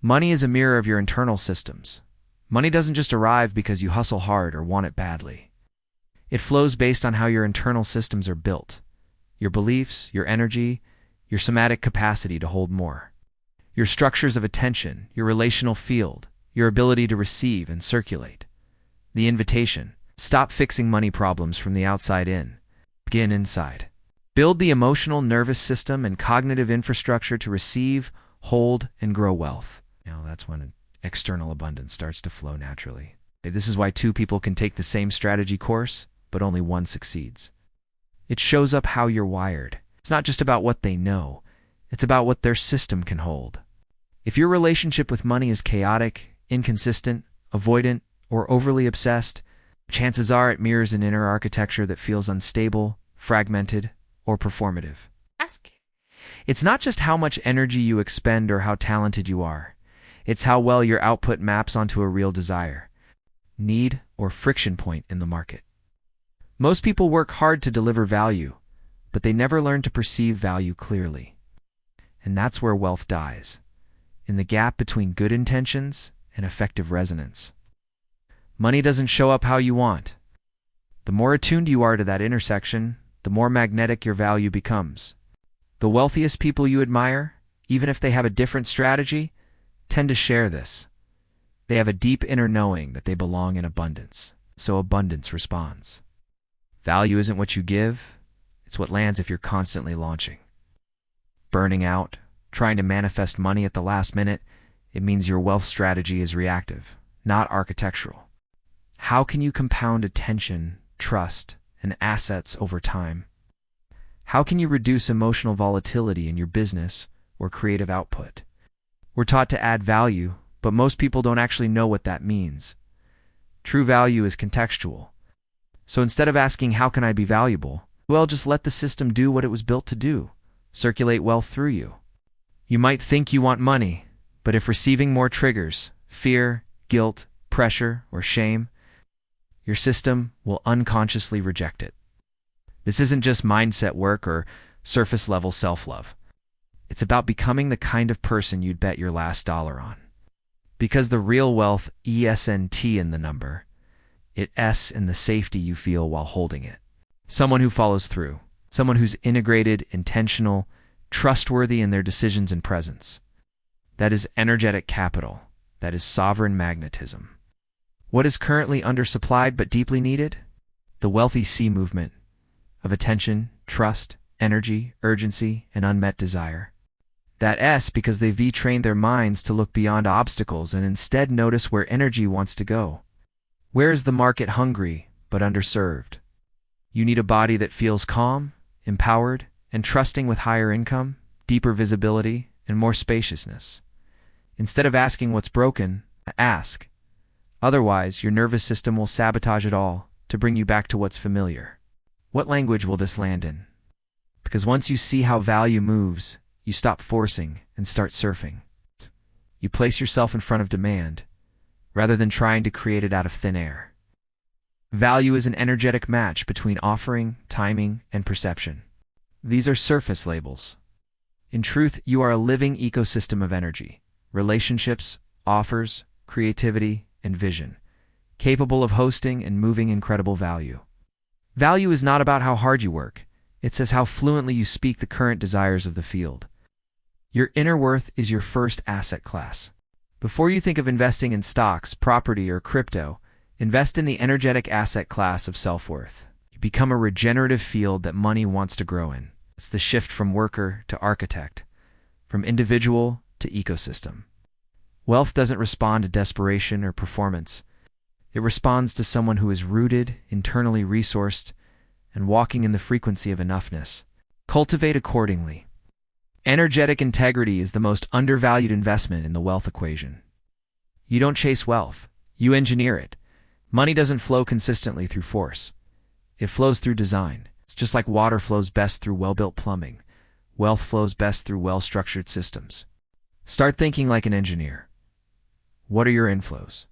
Money is a mirror of your internal systems. Money doesn't just arrive because you hustle hard or want it badly. It flows based on how your internal systems are built. Your beliefs, your energy, your somatic capacity to hold more. Your structures of attention, your relational field, your ability to receive and circulate. The invitation: stop fixing money problems from the outside in. Begin inside. Build the emotional nervous system and cognitive infrastructure to receive, hold, and grow wealth. Now that's when external abundance starts to flow naturally. This is why two people can take the same strategy course, but only one succeeds. It shows up how you're wired. It's not just about what they know. It's about what their system can hold. If your relationship with money is chaotic, inconsistent, avoidant, or overly obsessed, chances are it mirrors an inner architecture that feels unstable, fragmented, or performative. It's not just how much energy you expend or how talented you are. It's how well your output maps onto a real desire, need, or friction point in the market. Most people work hard to deliver value, but they never learn to perceive value clearly. And that's where wealth dies, in the gap between good intentions and effective resonance. Money doesn't show up how you want. The more attuned you are to that intersection, the more magnetic your value becomes. The wealthiest people you admire, even if they have a different strategy, tend to share this. They have a deep inner knowing that they belong in abundance, so abundance responds. Value isn't what you give, it's what lands if you're constantly launching. Burning out, trying to manifest money at the last minute, it means your wealth strategy is reactive, not architectural. How can you compound attention, trust, and assets over time? How can you reduce emotional volatility in your business or creative output? We're taught to add value, but most people don't actually know what that means. True value is contextual. So instead of asking, how can I be valuable? Well, just let the system do what it was built to do. Circulate wealth through you. You might think you want money, but if receiving more triggers, fear, guilt, pressure, or shame, your system will unconsciously reject it. This isn't just mindset work or surface-level self-love. It's about becoming the kind of person you'd bet your last dollar on. Because the real wealth isn't in the number, it's in the safety you feel while holding it. Someone who follows through. Someone who's integrated, intentional, trustworthy in their decisions and presence. That is energetic capital. That is sovereign magnetism. What is currently undersupplied but deeply needed? The wealthy C movement of attention, trust, energy, urgency, and unmet desire. That S because they've trained their minds to look beyond obstacles and instead notice where energy wants to go. Where is the market hungry but underserved? You need a body that feels calm, empowered, and trusting with higher income, deeper visibility, and more spaciousness. Instead of asking what's broken, ask. Otherwise, your nervous system will sabotage it all to bring you back to what's familiar. What language will this land in? Because once you see how value moves, you stop forcing and start surfing. You place yourself in front of demand, rather than trying to create it out of thin air. Value is an energetic match between offering, timing, and perception. These are surface labels. In truth, you are a living ecosystem of energy, relationships, offers, creativity, and vision, capable of hosting and moving incredible value. Value is not about how hard you work. It says how fluently you speak the current desires of the field. Your inner worth is your first asset class. Before you think of investing in stocks, property, or crypto, invest in the energetic asset class of self-worth. You become a regenerative field that money wants to grow in. It's the shift from worker to architect, from individual to ecosystem. Wealth doesn't respond to desperation or performance. It responds to someone who is rooted, internally resourced, and walking in the frequency of enoughness. Cultivate accordingly. Energetic integrity is the most undervalued investment in the wealth equation. You don't chase wealth, you engineer it. Money doesn't flow consistently through force. It flows through design. It's just like water flows best through well-built plumbing. Wealth flows best through well-structured systems. Start thinking like an engineer. What are your inflows?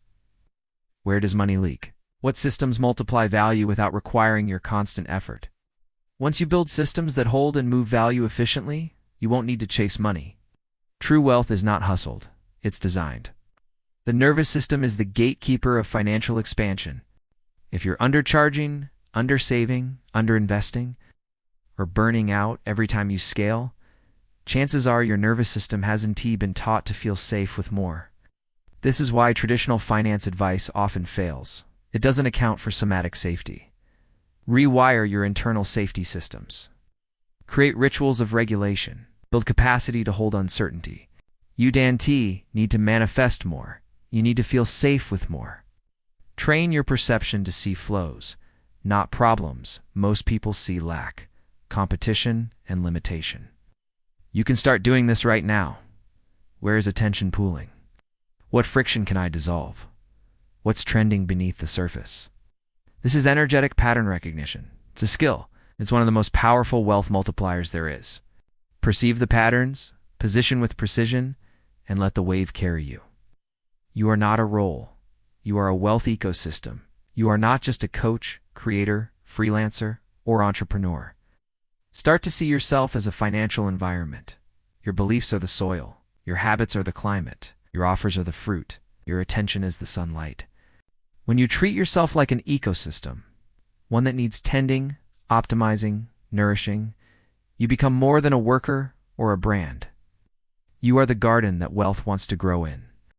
Where does money leak? What systems multiply value without requiring your constant effort? Once you build systems that hold and move value efficiently, you won't need to chase money. True wealth is not hustled. it's designed. The nervous system is the gatekeeper of financial expansion. If you're undercharging, undersaving, underinvesting, or burning out every time you scale, chances are your nervous system hasn't been taught to feel safe with more. This is why traditional finance advice often fails. It doesn't account for somatic safety. Rewire your internal safety systems. Create rituals of regulation. Build capacity to hold uncertainty. You need to manifest more. You need to feel safe with more. Train your perception to see flows, not problems. Most people see lack, competition, and limitation. You can start doing this right now. Where is attention pooling? What friction can I dissolve? What's trending beneath the surface? This is energetic pattern recognition. It's a skill. It's one of the most powerful wealth multipliers there is. Perceive the patterns, position with precision, and let the wave carry you. You are not a role. You are a wealth ecosystem. You are not just a coach, creator, freelancer, or entrepreneur. Start to see yourself as a financial environment. Your beliefs are the soil. Your habits are the climate. Your offers are the fruit. Your attention is the sunlight. When you treat yourself like an ecosystem, one that needs tending, optimizing, nourishing, you become more than a worker or a brand. You are the garden that wealth wants to grow in.